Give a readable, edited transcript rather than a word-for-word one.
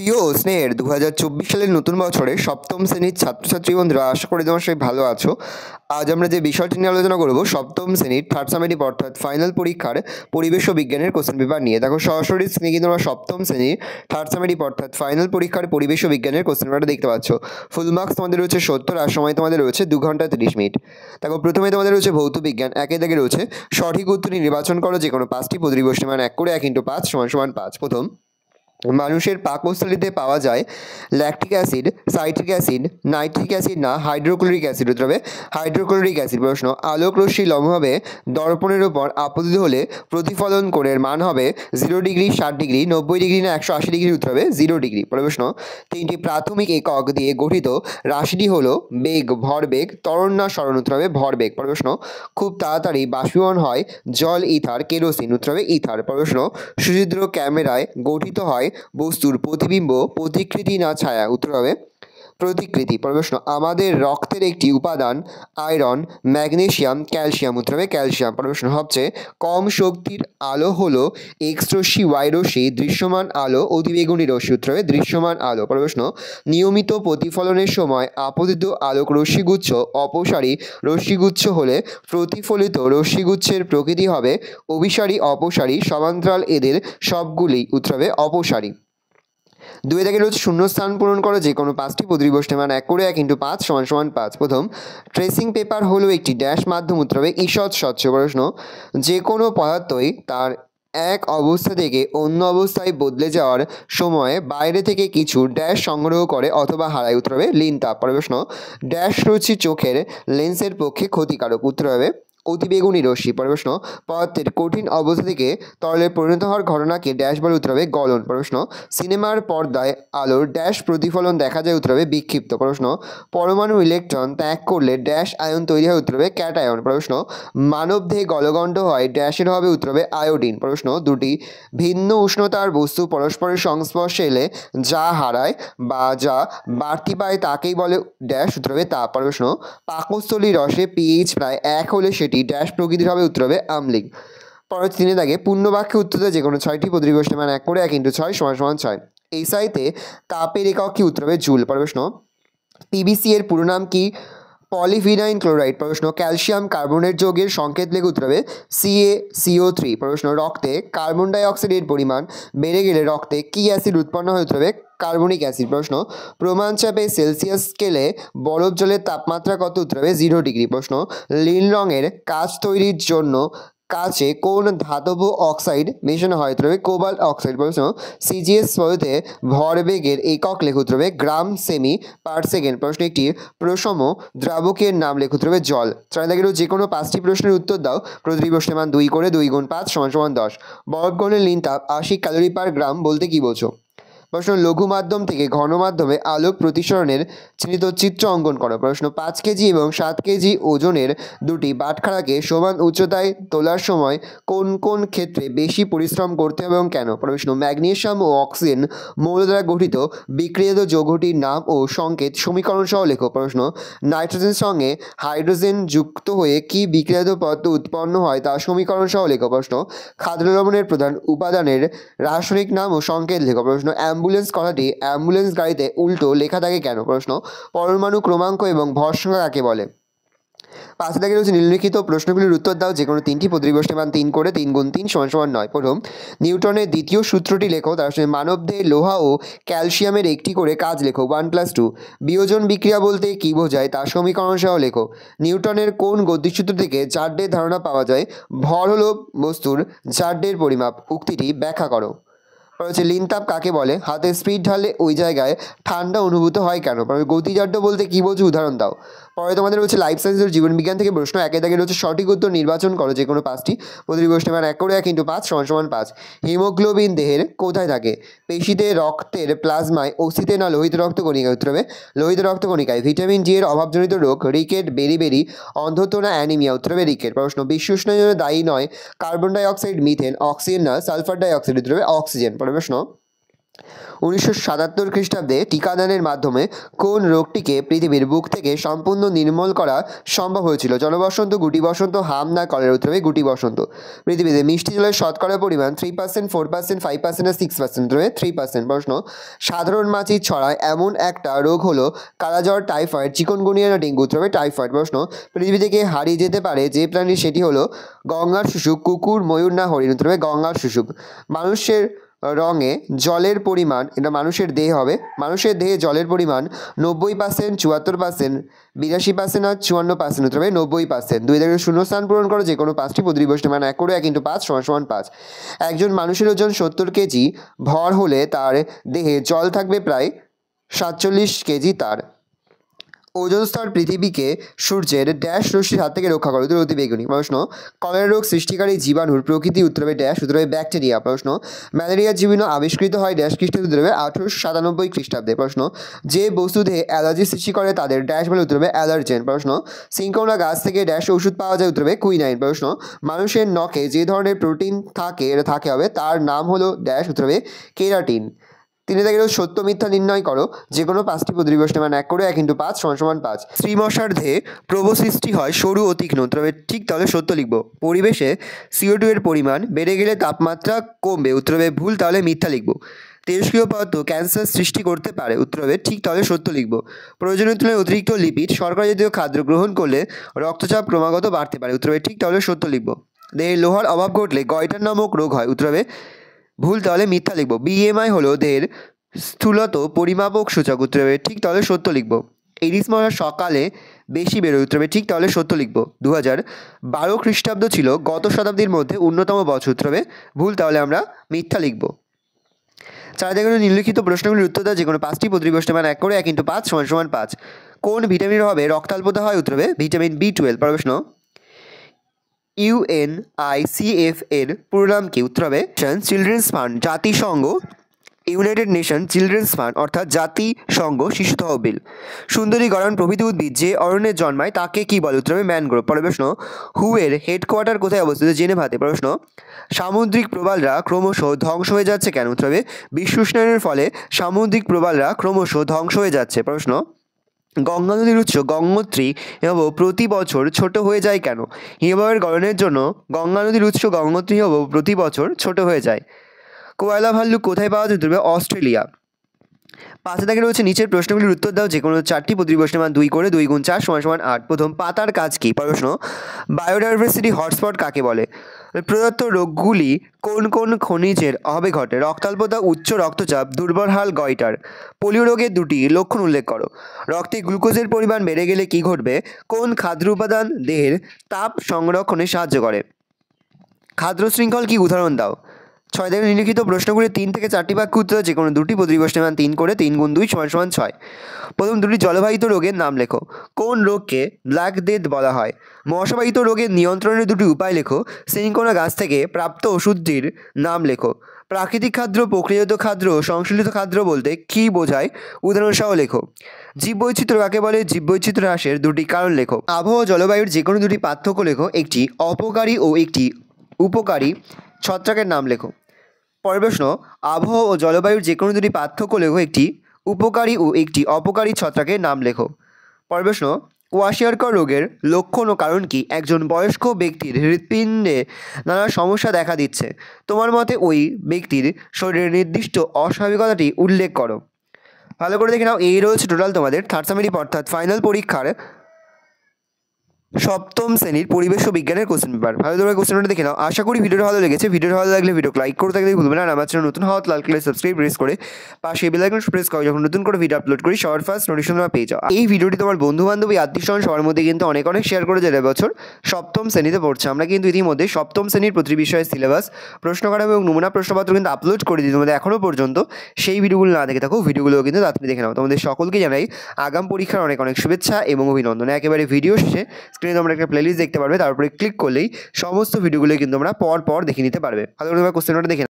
প্রিয় স্নেহের 2024 সালের নতুন বছরে সপ্তম শ্রেণীর ছাত্রছাত্রী বন্ধুরা, আশা করি তোমার সবাই ভালো আছো। আজ আমরা যে বিষয়টি নিয়ে আলোচনা করব সপ্তম শ্রেণীর থার্ড সামেটিভ অর্থাৎ ফাইনাল পরীক্ষার পরিবেশ ও বিজ্ঞানের কোশ্চেন পেপার নিয়ে। দেখো সরাসরি স্ক্রিনে কিন্তু আমরা সপ্তম শ্রেণীর থার্ড সামেটিভ অর্থাৎ ফাইনাল পরীক্ষার পরিবেশ ও বিজ্ঞানের কোশ্চেন পেপারটা দেখতে পাচ্ছ। ফুল মার্কস তোমাদের রয়েছে 70 আর সময় তোমাদের রয়েছে 2 ঘন্টা 30 মিনিট। দেখো প্রথমে তোমাদের রয়েছে ভৌত বিজ্ঞান, একে দাগে রয়েছে সঠিক উত্তর নির্বাচন করো যে কোনো 5টি প্রতিবর্ষ মান 1 করে 1 × 5 = 5। প্রথম, মানুষের পাকস্থলীতে পাওয়া যায় lactic acid, citric acid, nitric acid না হাইড্রোক্লোরিক অ্যাসিড? উত্তর হবে হাইড্রোক্লোরিক অ্যাসিড। প্রশ্ন, আলোক রশ্মি লম্বভাবে দর্পণের উপর আপতিত হলে প্রতিফলন কোণের মান হবে 0 ডিগ্রি, 60 ডিগ্রি, 90 ডিগ্রি না 180 ডিগ্রি? উত্তর হবে 0 ডিগ্রি। পরের প্রশ্ন, তিনটি প্রাথমিক একক দিয়ে গঠিত রাশিটি হলো বেগ, ভরবেগ, ত্বরণ না সরণ? উত্তর হবে ভরবেগ। পরের প্রশ্ন, খুব তাড়াতাড়ি বাষ্পীভবন হয় জল, ইথার, কেরোসিন? উত্তর হবে ইথার। পরের প্রশ্ন, সুচিত্র ক্যামেরায় গঠিত হয় বস্তুর প্রতিবিম্ব প্রতিকৃতি না ছায়া? উত্তর হবে প্রতিকৃতি। প্রশ্ন, আমাদের রক্তের একটি উপাদান আয়রন, ম্যাগনেসিয়াম, ক্যালসিয়াম? উত্তর হবে ক্যালসিয়াম। প্রশ্ন, সবচেয়ে কম শক্তির আলো হলো এক্স রশ্মি, ওয়াই রশ্মি, দৃশ্যমান আলো, অতিবেগুনি রশ্মি? উত্তর হবে দৃশ্যমান আলো। প্রশ্ন, নিয়মিত প্রতিফলনের সময় আপতিত আলোক রশ্মিগুচ্ছ অপসারী রশ্মিগুচ্ছ হলে প্রতিফলিত রশ্মিগুচ্ছের প্রকৃতি হবে অভিসারী, অপসারী, সমান্তরাল এদের সবগুলি? উত্তর হবে অপসারী। 2 দাগে রয়েছে শূন্যস্থান পূরণ করো যে কোনো 5টি প্রতিবর্ষ মান 1 করে 1 × 5 = 5। প্রথম, ট্রেসিং পেপার হলো একটি ড্যাশ মাধ্যম? উত্তর হবে ঈষৎ স্বচ্ছ। প্রশ্ন, যে কোনো পদার্থই তার এক অবস্থা থেকে অন্য অবস্থায় বদলে যাওয়ার সময় বাইরে থেকে কিছু ড্যাশ সংগ্রহ করে অথবা হারায়? উত্তর হবে লিনতাপ। প্রশ্ন, ড্যাশ রশ্মি চোখের লেন্সের পক্ষে ক্ষতিকারক? উত্তর হবে অতিবেগুনি রশ্মি। প্রশ্ন, পদার্থের কঠিন অবস্থা থেকে তরলে পরিণত হওয়ার ঘটনাকে ড্যাশ বলে? উত্তর হবে গলন। প্রশ্ন, সিনেমার পর্দায় আলোর ড্যাশ প্রতিফলন দেখা যায়? উত্তর হবে বিক্ষিপ্ত। প্রশ্ন, পরমাণু ইলেকট্রন ত্যাগ করলে ড্যাশ আয়ন তৈরি হয়? উত্তর হবে ক্যাটায়ন। প্রশ্ন, মানবদেহে গলগণ্ড হয় ড্যাশের হবে? উত্তর হবে আয়োডিন। প্রশ্ন, দুটি ভিন্ন উষ্ণতার বস্তু পরস্পরের সংস্পর্শে এলে যা হারায় বা যা বাড়তি পায় তাকেই বলে ড্যাশ? উত্তর হবে তাপ। প্রশ্ন, পাকস্থলী রসে পিএইচ প্রায় 1 হলে সেটি ড্যাশ প্রকৃতির হবে? উত্তর হবে আম্লিক। পরের 3 দাগে পূর্ণ বাক্যে উত্তর দেয় যে কোনো 6টি প্রতিবর্ষ মান 1 করে 1 × 6 = 6। এসআইতে তাপের একক কি? উত্তর হবে জুল। প্রশ্ন, পিবিসি এর পুরো নাম কি? Polyvinyl chloride. প্রশ্ন, ক্যালসিয়াম কার্বনেট যৌগের সংকেত লেখো? উত্তর হবে CaCO3। প্রশ্ন, রক্তে কার্বন ডাই অক্সাইডের পরিমাণ বেড়ে গেলে রক্তে কি অ্যাসিড উৎপন্ন হয়? উত্তর হবে কার্বনিক অ্যাসিড। প্রশ্ন, প্রমাণ চাপে সেলসিয়াস স্কেলে বরফ জলের তাপমাত্রা কত? উত্তর হবে 0 ডিগ্রি। প্রশ্ন, নীল রঙের কাঁচ তৈরির জন্য কাচে কোন ধাতব অক্সাইড মেশানো হয়? উত্তর হবে কোবাল্ট অক্সাইড। প্রশ্ন, সিজিএস পদ্ধতিতে ভরবেগের একক লেখো? উত্তর হবে গ্রাম সেমি পার সেকেন্ড। প্রশ্ন, একটি প্রসম দ্রাবকের নাম লেখো? উত্তর হবে জল। 4 দাগের যে কোনো 5টি প্রশ্নের উত্তর দাও। প্রতিটি প্রশ্নের মান 2 করে 2 × 5 = 10। বরফ গরনের লিন তাপ 80 ক্যালোরি পার গ্রাম বলতে কি বোঝো? প্রশ্ন, লঘু মাধ্যম থেকে ঘন মাধ্যমে আলোক প্রতিসরণের চিহ্নিত চিত্র অঙ্কন করো। প্রশ্ন, 5 কেজি এবং 7 কেজি ওজনের দুটি বাটখারাকে সমান উচ্চতায় তোলার সময় কোন কোন ক্ষেত্রে বেশি পরিশ্রম করতে হবে এবং কেন? প্রশ্ন, ম্যাগনেসিয়াম ও অক্সিজেন মৌল দ্বারা গঠিত বিক্রিয়িত যৌগটির নাম ও সংকেত সমীকরণ সহ লেখো। প্রশ্ন, নাইট্রোজেনের সঙ্গে হাইড্রোজেন যুক্ত হয়ে কি বিক্রিয়িত পদার্থ উৎপন্ন হয় তা সমীকরণ সহ লেখো। প্রশ্ন, খাদ্য লবণের প্রধান উপাদানের রাসায়নিক নাম ও সংকেত লেখো। প্রশ্ন, অ্যাম্বুলেন্স কথাটি অ্যাম্বুলেন্স গাড়িতে উল্টো লেখা থাকে কেন? প্রশ্ন, পরমাণু ক্রমাঙ্ক এবং ভর সংখ্যা কাকে বলে? 5 দাগে রয়েছে নিম্নলিখিত প্রশ্নগুলির উত্তর দাও যে কোনো 3টি প্রতিবর্ষ মান 3 করে 3 × 3 = 9। প্রথম, নিউটনের দ্বিতীয় সূত্রটি লেখো। তার সঙ্গে মানবদেহে লোহা ও ক্যালসিয়ামের একটি করে কাজ লেখো। 1+2। বিয়োজন বিক্রিয়া বলতে কি বোঝায় তা সমীকরণ সহ লেখো। নিউটনের কোন গতিসূত্র থেকে জাড্যের ধারণা পাওয়া যায়? ভর হলো বস্তুর জাড্যের পরিমাপ। উক্তিটি ব্যাখ্যা করো। হচ্ছে লিনতাপ কাকে বলে? হাতে স্পিড ঢালে ওই জায়গায় ঠান্ডা অনুভূত হয় কেন? গতিজাড্য বলতে কি বোঝো? উদাহরণ দাও। পরে তোমাদের হচ্ছে লাইফ সায়েন্সের জীবন বিজ্ঞান থেকে প্রশ্ন, একে দাগে রয়েছে সঠিক উত্তর নির্বাচন করো যে কোনো 5টি প্রতিটি প্রশ্নের মান 1 করে 1 × 5 = 5। হিমোগ্লোবিন দেহের কোথায় থাকে? পেশিতে, রক্তের প্লাজমায়, অস্থিতে না লোহিত রক্তকণিকায়? উত্তর হবে লোহিত রক্তকণিকায়। ভিটামিন ডি এর অভাবজনিত রোগ রিকেট, বেরিবেরি, অন্ধত্ব না অ্যানিমিয়া? উত্তর হবে রিকেট। প্রশ্ন, বিশ্ব উষ্ণায়নের জন্য দায়ী নয় carbon die oxide, methane, oxygen না সালফার ডাই অক্সাইড? উত্তর হবে অক্সিজেন। প্রশ্ন, 1977 খ্রিস্টাব্দে টিকাদানের মাধ্যমে কোন রোগটিকে পৃথিবীর বুক থেকে সম্পূর্ণ নির্মূল করা সম্ভব হয়েছিল? জলবসন্ত, গুটি বসন্ত, হাম না কলেরা? উত্তর হবে গুটি বসন্ত। পৃথিবীতে মিষ্টি জলের শতকরা পরিমাণ 3%, 4%, 5% আর 6%? উত্তর হবে 3%। প্রশ্ন, সাধারণ মাছির ছড়ায় এমন একটা রোগ হলো কালাজ্বর, টাইফয়েড, চিকনগুনিয়া না ডেঙ্গু? উত্তর হবে টাইফয়েড। প্রশ্ন, পৃথিবী থেকে হারিয়ে যেতে পারে যে প্রাণী সেটি হলো গঙ্গার শুশুক, কুকুর, ময়ূর না হরিণ? উত্তর হবে গঙ্গার শুশুক। মানুষের রঙে জলের পরিমাণ, এটা মানুষের দেহে হবে, মানুষের দেহে জলের পরিমাণ 90%, 74%, 82% আর 54%? উত্তর হবে 90%। 2 থেকে শূন্যস্থান পূরণ করো যে কোনো 5টি প্রতিবিষ্ট মান 1 করে 1 × 5 = 5। একজন মানুষের ওজন 70 কেজি ভর হলে তার দেহে জল থাকবে প্রায় 47 কেজি। তার ওজোন স্তর পৃথিবীকে সূর্যের ড্যাশ রশ্মির হাত থেকে রক্ষা করে? উত্তর অতিবেগুনি। প্রশ্ন, কলেরা রোগ সৃষ্টিকারী জীবাণুর প্রকৃতি? উত্তর হবে ড্যাশ? উত্তর হবে ব্যাকটেরিয়া। প্রশ্ন, ম্যালেরিয়ার জীবাণু আবিষ্কৃত হয় ড্যাশ খ্রিস্টাব্দে? উত্তর হবে 1897 খ্রিস্টাব্দে। প্রশ্ন, যে বস্তু দেহে অ্যালার্জি সৃষ্টি করে তাদের ড্যাশ বলে? উত্তর হবে অ্যালার্জেন। প্রশ্ন, সিনকোনা গাছ থেকে ড্যাশ ওষুধ পাওয়া যায়? উত্তর হবে কুইনাইন। প্রশ্ন, মানুষের নখে যে ধরনের প্রোটিন থাকে হবে তার নাম হলো ড্যাশ? উত্তর হবে কেরাটিন। 3 থেকে সত্য মিথ্যা নির্ণয় করো যে কোনো 5টি প্রতিবিষ্ট মান 1 করে 1 × 5 = 5। স্ত্রী মশার দেহে প্রভ সৃষ্টি হয় সরু ও তীক্ষ্ণ? উত্তর হবে ঠিক, তাহলে সত্য লিখব। পরিবেশে CO2 এর পরিমাণ বেড়ে গেলে তাপমাত্রা কমবে? উত্তর হবে ভুল, তাহলে মিথ্যা লিখব। তেজস্ক্রিয় পদার্থ ক্যান্সার সৃষ্টি করতে পারে? উত্তর হবে ঠিক, তাহলে সত্য লিখব। প্রয়োজনীয় তুলনায় অতিরিক্ত লিপিড শর্করা জাতীয় খাদ্য গ্রহণ করলে রক্তচাপ ক্রমাগত বাড়তে পারে? উত্তর হবে ঠিক, তাহলে সত্য লিখব। দেহে লোহার অভাব ঘটলে গয়টার নামক রোগ হয়? উত্তর হবে ভুল, তাহলে মিথ্যা লিখব। BMI হলো দেহের স্থূলত পরিমাপক সূচক? উত্তর হবে ঠিক, তাহলে সত্য লিখব। এডিস মশা সকালে বেশি বেরোয়? উত্তর হবে ঠিক, তাহলে সত্য লিখব। 2012 খ্রিস্টাব্দ ছিল গত শতাব্দীর মধ্যে অন্যতম বছর? উত্তর হবে ভুল, তাহলে আমরা মিথ্যা লিখব। 4 থেকে নিম্নলিখিত প্রশ্নগুলির উত্তর দাও যে কোনো 5টি প্রতিবিষ্ট মান 1 করে 1 × 5 = 5। কোন ভিটামিনের অভাবে রক্তাল্পতা হয়? উত্তর হবে ভিটামিন B12। প্রশ্ন, UNICEF এর পুরো নাম কি? উত্তর হবে চিলড্রেন্স ফান্ড। জাতিসংঘ, ইউনাইটেড নেশন চিলড্রেন্স ফান্ড অর্থাৎ জাতিসংঘ শিশু তহবিল। সুন্দরী গড়ান প্রভৃতি উদ্ভিদ যে অরণ্যে জন্মায় তাকে কি বলে? উত্তর হবে ম্যানগ্রোভ। পরের প্রশ্ন, হু এর হেডকোয়ার্টার কোথায় অবস্থিত? জেনেভাতে। প্রশ্ন, সামুদ্রিক প্রবালরা ক্রমশ ধ্বংস হয়ে যাচ্ছে কেন? উত্তর হবে বিশ্ব উষ্ণায়নের ফলে সামুদ্রিক প্রবালরা ক্রমশ ধ্বংস হয়ে যাচ্ছে। প্রশ্ন, গঙ্গা নদীর উৎস গঙ্গোত্রী হিমবাহ প্রতি বছর ছোট হয়ে যায় কেন? হিমবাহের গলনের জন্য গঙ্গা নদীর উৎস গঙ্গোত্রী হিমবাহ প্রতি বছর ছোট হয়ে যায়। কোয়ালা ভাল্লুক কোথায় পাওয়া যেতে হবে? অস্ট্রেলিয়া। 5 থেকে রয়েছে নিচের প্রশ্নগুলির উত্তর দাও যে কোনো 4টি প্রতিবিষ্ট মান 2 করে 2 × 4 = 8। প্রথম, পাতার কাজ কি? প্রশ্ন, বায়োডাইভার্সিটি হটস্পট কাকে বলে? প্রদত্ত রোগগুলি কোন কোন খনিজের অভাবে ঘটে? রক্তাল্পতা, উচ্চ রক্তচাপ, দুর্বল হাড়, গয়টার। পোলিও রোগের 2টি লক্ষণ উল্লেখ করো। রক্তে গ্লুকোজের পরিমাণ বেড়ে গেলে কি ঘটবে? কোন খাদ্য উপাদান দেহের তাপ সংরক্ষণে সাহায্য করে? খাদ্য শৃঙ্খল কি? উদাহরণ দাও। 6 থেকে নিম্নলিখিত প্রশ্নগুলি 3 থেকে 4টি বাক্য উত্তর যে কোনো 2টি প্রতিবিষ্ট মান 3 করে 3 × 2 = 6। প্রথম, 2টি জলবাহিত রোগের নাম লেখো। কোন রোগকে ব্ল্যাক ডেথ বলা হয়? মশাবাহিত রোগের নিয়ন্ত্রণের 2টি উপায় লেখো। সিনকোনা গাছ থেকে প্রাপ্ত ওষুধটির নাম লেখো। প্রাকৃতিক খাদ্য, প্রক্রিয়াজাত খাদ্য, সংশ্লেষিত খাদ্য বলতে কী বোঝায়? উদাহরণ সহ লেখো। জীববৈচিত্র্য কাকে বলে? জীববৈচিত্র্য হ্রাসের 2টি কারণ লেখো। আবহাওয়া ও জলবায়ুর যে কোনো 2টি পার্থক্য লেখো। একটি অপকারী ও একটি উপকারী ছত্রাকের নাম লেখো। পরের প্রশ্ন, আবহাওয়া ও জলবায়ুর যে কোনো 2টি পার্থক্য লেখো। একটি উপকারী ও একটি অপকারী ছত্রাকের নাম লেখো। পরের প্রশ্ন, কোয়াশিয়রকর রোগের লক্ষণ ও কারণ কি? একজন বয়স্ক ব্যক্তির হৃৎপিণ্ডে নানা সমস্যা দেখা দিচ্ছে। তোমার মতে ওই ব্যক্তির শরীরের নির্দিষ্ট অস্বাভাবিকতাটি উল্লেখ করো। ভালো করে দেখে নাও, এই রয়েছে টোটাল তোমাদের থার্ড সামেটিভ অর্থাৎ ফাইনাল পরীক্ষার সপ্তম শ্রেণীর পরিবেশ ও বিজ্ঞানের কোশ্চেন পেপার। ভালো করে কোশ্চেনটা দেখে নাও। আশা করি ভিডিওটা ভালো লেগেছে। ভিডিওটা ভালো লাগলে ভিডিওকে লাইক করতে থাকলে ভুলবে না। আর আমার চ্যানেল নতুন হওয়া লাল কালার সাবস্ক্রাইব প্রেস করে পাশে বেল আইকন প্রেস করো, যখন নতুন করে ভিডিও আপলোড করি সবার ফার্স্ট নোটিফিকেশন তোমরা পেয়ে যাও। এই ভিডিওটি তোমার বন্ধু বান্ধব আত্মীয়স্বজন সবার মধ্যে কিন্তু অনেক শেয়ার করে যাবে। বছর সপ্তম শ্রেণীতে পড়ছে। আমরা কিন্তু ইতিমধ্যে সপ্তম শ্রেণীর প্রতি বিষয়ের সিলেবাস, প্রশ্নকাঠামো এবং নমুনা প্রশ্নপত্র কিন্তু আপলোড করে দিই তোমাদের এখনও পর্যন্ত। সেই ভিডিওগুলো না দেখে থাকো, ভিডিওগুলো কিন্তু তাড়াতাড়ি দেখে নাও। তোমাদের সকলকে জানাই আগাম পরীক্ষার অনেক শুভেচ্ছা এবং অভিনন্দন। একেবারে ভিডিও শেষে স্ক্রিনে তোমরা একটা প্লেলিস্ট দেখতে পারবে, তারপরে ক্লিক করলেই সমস্ত ভিডিওগুলো কিন্তু তোমরা পর দেখে নিতে পারবে। ভালো করে কোশ্চেনটা দেখে